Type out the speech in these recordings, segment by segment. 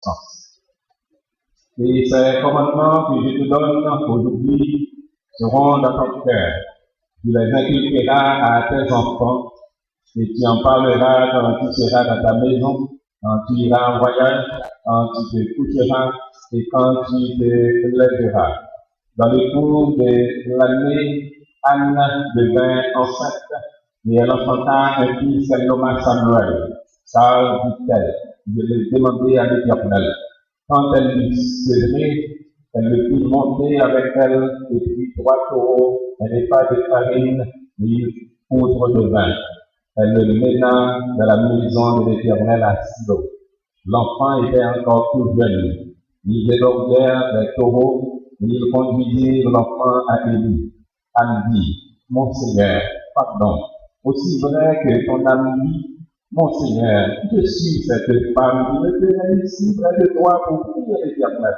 sens. Et ces commandements que je te donne aujourd'hui seront dans ton cœur. Tu les inculqueras à tes enfants et tu en parleras quand tu seras dans ta maison, quand tu iras en voyage, quand tu te coucheras et quand tu te lèveras. Dans le cours de l'année, Anne devint enceinte et elle enfanta un fils, elle nomma Samuel. Car, dit-elle, je l'ai demandé à l'Éternel. Quand elle lui serait, elle le fit monter avec elle et puis 3 taureaux, un épais de farine et une poudre de vin. Elle le mena dans la maison de l'Éternel à Silo. L'enfant était encore tout jeune. Ils égorgèrent les taureaux et ils conduisirent l'enfant à Élie. Anne dit, mon Seigneur, pardon, aussi vrai que ton âme vit, mon Seigneur, je suis cette femme qui me tenait ici près de toi pour prier l'Éternel.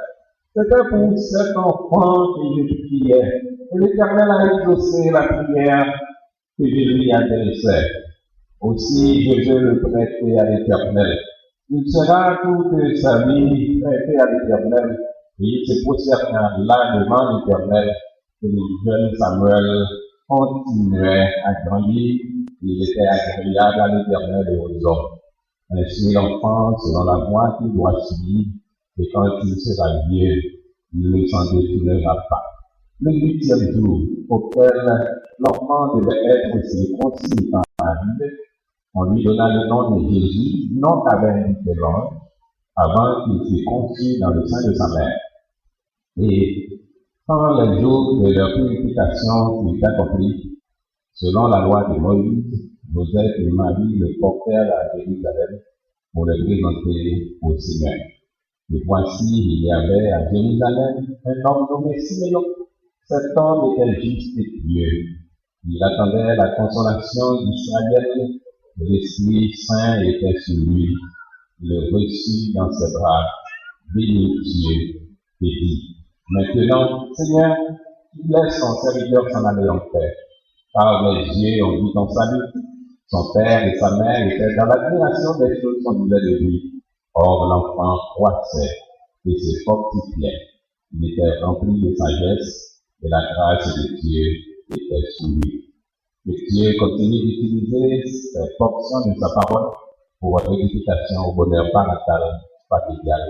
C'était pour cet enfant que je priais, et l'Éternel a exaucé la prière que je lui adressais. Aussi, je veux le prêter à l'Éternel. Il sera toute sa vie prêté à l'Éternel, et il se prosterna là devant l'Éternel, et le jeune Samuel continuait à grandir. Il était agréable à l'Éternel et aux hommes. Ainsi l'enfant, selon la voie qu'il doit suivre, et quand il sera vieux, il ne s'en détournera pas. Le 8e jour, auquel l'enfant devait être circoncis par arrivé, on lui donna le nom de Jésus, nom qu'avait indiqué l'ange, avant qu'il fût conçu dans le sein de sa mère. Et quand les jours de leur purification furent accomplis, selon la loi de Moïse, Joseph et Marie le portèrent à Jérusalem pour le présenter au Seigneur. Et voici, il y avait à Jérusalem un homme nommé Siméon. Cet homme était juste et pieux. Il attendait la consolation d'Israël. L'Esprit Saint était sur lui. Il le reçut dans ses bras, bénit Dieu et dit, maintenant, Seigneur, tu laisses son serviteur s'en aller en paix. Car les yeux ont vu ton salut. Son père et sa mère étaient dans l'admiration des choses qu'on disait de lui. Or, l'enfant croissait et se fortifiait. Il était rempli de sagesse et la grâce de Dieu était sur lui. Et Dieu continue d'utiliser ces portions de sa parole pour votre édification au bonheur parental, familial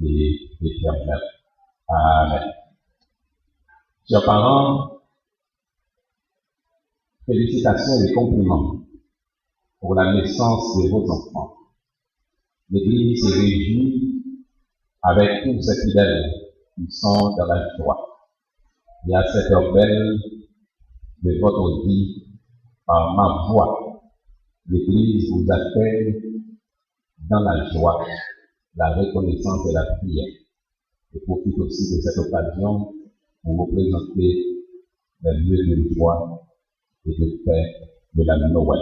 et éternel. Amen. Chers parents, félicitations et compliments pour la naissance de vos enfants. L'Église se réjouit avec tous ces fidèles qui sont dans la joie. Et à cette heure belle de votre vie, par ma voix, l'Église vous appelle dans la joie, la reconnaissance et la prière. Je profite aussi de cette occasion pour vous présenter les lieux de joie et de paix de la Noël.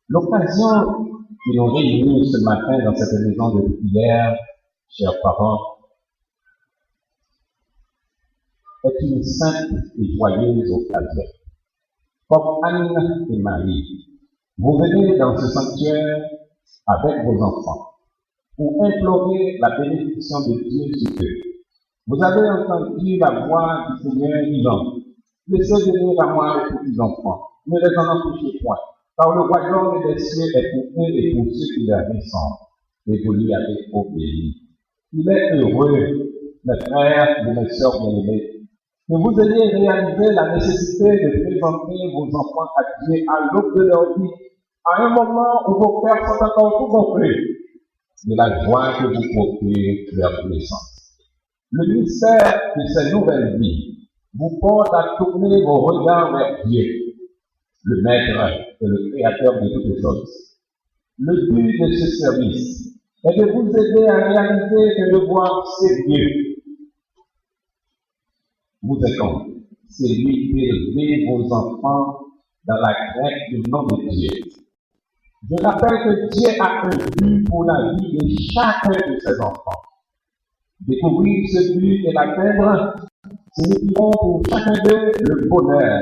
L'occasion qui nous réunit ce matin dans cette maison de prière, chers parents, est une sainte et joyeuse occasion. Comme Anne et Marie, vous venez dans ce sanctuaire avec vos enfants pour implorer la bénédiction de Dieu sur eux. Vous avez entendu la voix du Seigneur disant, laissez venir à moi les petits enfants, ne les en empêchez point, car le royaume des cieux est pour eux et pour ceux qui leur ressemblent, et vous lui avez obéi. Il est heureux, mes frères et mes sœurs bien-aimés, que vous ayez réalisé la nécessité de présenter vos enfants à Dieu à l'aube de leur vie, à un moment où vos pères sont encore tout gonflés de la joie que vous procure leur naissance. Le mystère de ces nouvelles vies vous porte à tourner vos regards vers Dieu, le Maître et le Créateur de toutes choses. Le but de ce service est de vous aider à réaliser que le voir, c'est Dieu. Vous êtes donc celui d'élever vos enfants dans la crainte du nom de Dieu. Je rappelle que Dieu a un but pour la vie de chacun de ses enfants. Découvrir ce but et l'atteindre signifieront pour chacun d'eux le bonheur.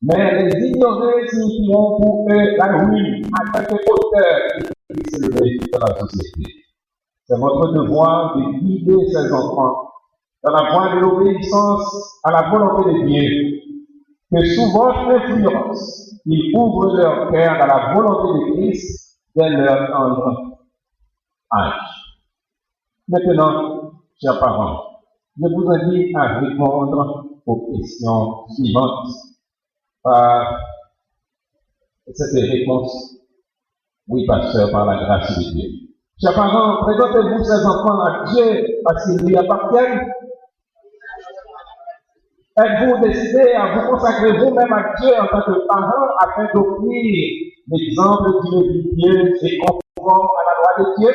Mais les ignorer signifieront pour eux la ruine à quelque hauteur qui puisse s'élever dans la société. C'est votre devoir de guider ces enfants dans la voie de l'obéissance à la volonté de Dieu, que sous votre influence, ils ouvrent leur cœur à la volonté de Christ dès leur tendre âge. Maintenant, chers parents, je vous invite à répondre aux questions suivantes par cette réponse. Oui, pasteur, par la grâce de Dieu. Chers parents, présentez-vous ces enfants à Dieu parce qu'ils lui appartiennent. Êtes-vous décidé à vous consacrer vous-même à Dieu en tant que parents afin d'offrir l'exemple d'une vie pieuse et conforme à la loi de Dieu?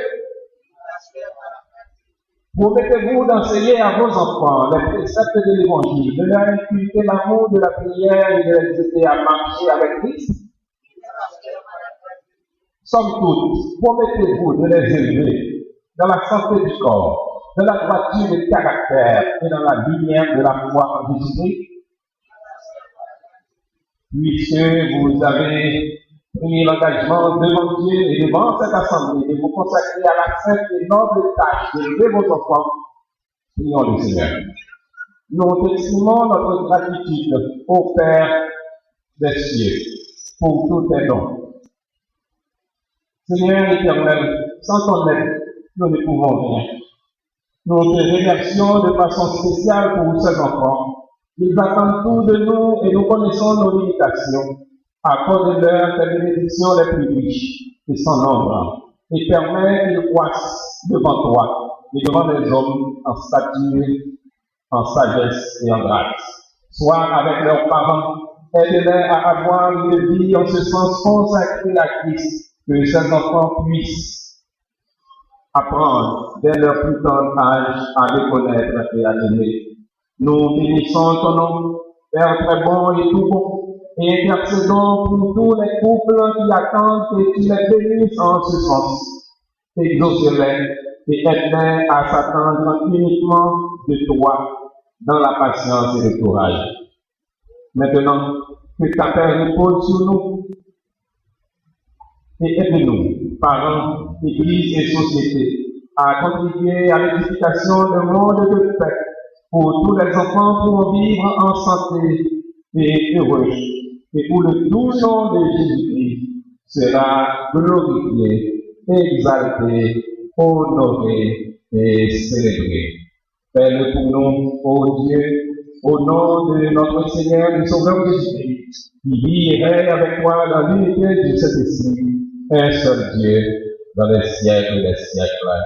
Promettez-vous d'enseigner à vos enfants les préceptes de l'Évangile, de leur inculquer l'amour de la prière et de les aider à marcher avec Christ? Somme toute, promettez-vous de les élever dans la santé du corps, dans la droiture de caractère et dans la lumière de la foi en Jésus-Christ? Puisque vous avez pris l'engagement devant Dieu et devant cette assemblée de vous consacrer à la sainte et noble tâche d'élever vos enfants, prions le Seigneur. Nous exprimons notre gratitude au Père des cieux pour tous tes dons. Seigneur éternel, sans ton aide, nous ne pouvons rien. Nous te remercions de façon spéciale pour ces enfants. Ils attendent tout de nous et nous connaissons nos limitations. Accorde-leur tes bénédictions les plus riches et sans nombre, et permets qu'ils croissent devant toi et devant les hommes en stature, en sagesse et en grâce. Sois avec leurs parents, aide-les à avoir une vie en ce sens consacrée à Christ, que ces enfants puissent apprendre dès leur plus tendre âge à les connaître et à l'aimer. Nous bénissons ton nom, Père très bon et tout bon, et intercédons pour tous les couples qui attendent que tu les bénisses en ce sens. Exauce-les et aide-les à s'attendre uniquement de toi dans la patience et le courage. Maintenant, que ta paix repose sur nous et aide-nous, parents, églises et sociétés, à contribuer à l'édification d'un monde de paix pour tous les enfants pour vivre en santé et heureux, et où le doux nom de Jésus-Christ sera glorifié, exalté, honoré et célébré. Fais-le pour nous, ô Dieu, au nom de notre Seigneur et Sauveur Jésus-Christ, qui vit et règne avec toi dans l'unité du Saint-Esprit, un seul Dieu, dans les siècles des siècles. Amen.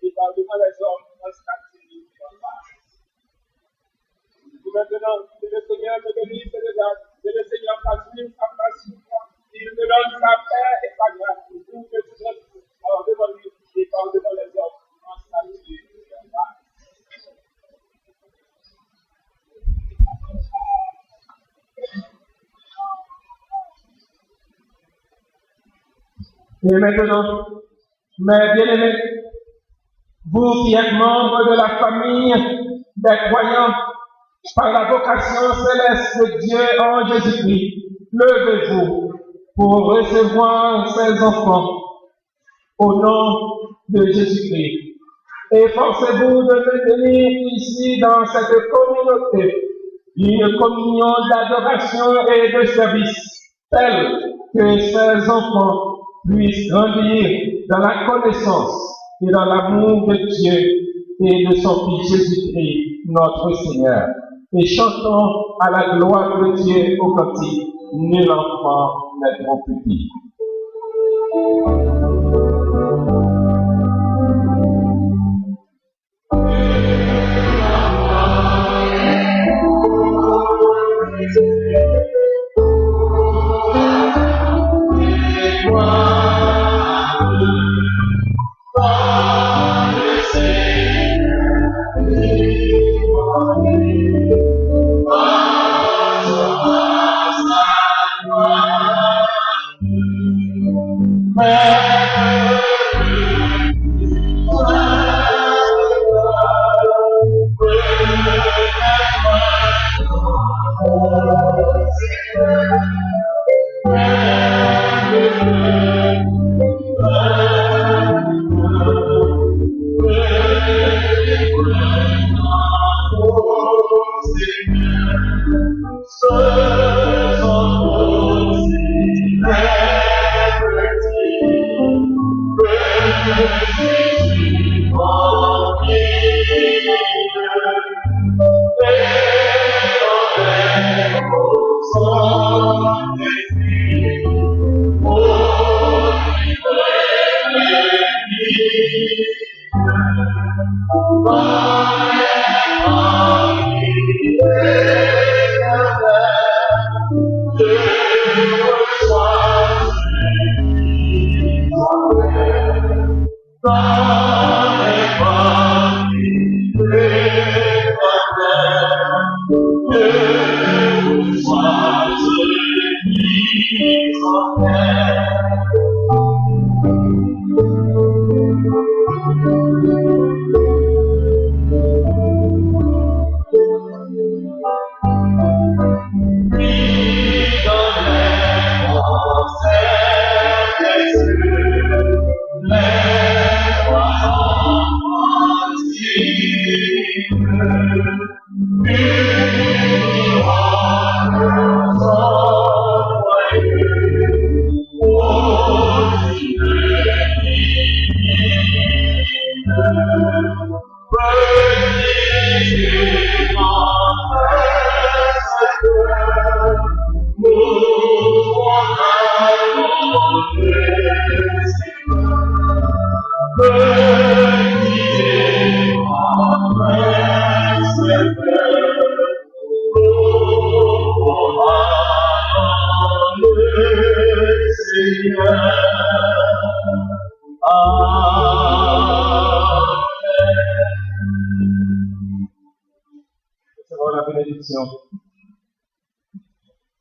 et par devant les hommes, constantine en face. Maintenant, que le Seigneur te bénisse et te garde, que le Seigneur fasse vivre sa face sur toi, il te donne sa paix et sa grâce, pour que tu sois par devant lui et par devant les hommes, constantine en face. Et maintenant, mes bien-aimés, vous qui êtes membres de la famille des croyants, par la vocation céleste de Dieu en Jésus-Christ, levez-vous pour recevoir ces enfants au nom de Jésus-Christ. Efforcez-vous de maintenir ici dans cette communauté une communion d'adoration et de service telle que ces enfants puissent grandir dans la connaissance et dans l'amour de Dieu et de son Fils Jésus-Christ, notre Seigneur. Et chantons à la gloire de Dieu au cantique, nul enfant n'est trop petit.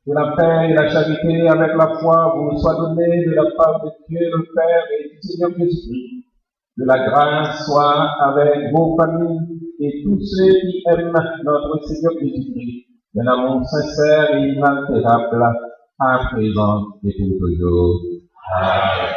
Que la paix et la charité avec la foi vous soient données de la part de Dieu le Père et du Seigneur Jésus-Christ. Que la grâce soit avec vos familles et tous ceux qui aiment notre Seigneur Jésus-Christ, d'un amour sincère et inaltérable, à présent et pour toujours. Amen.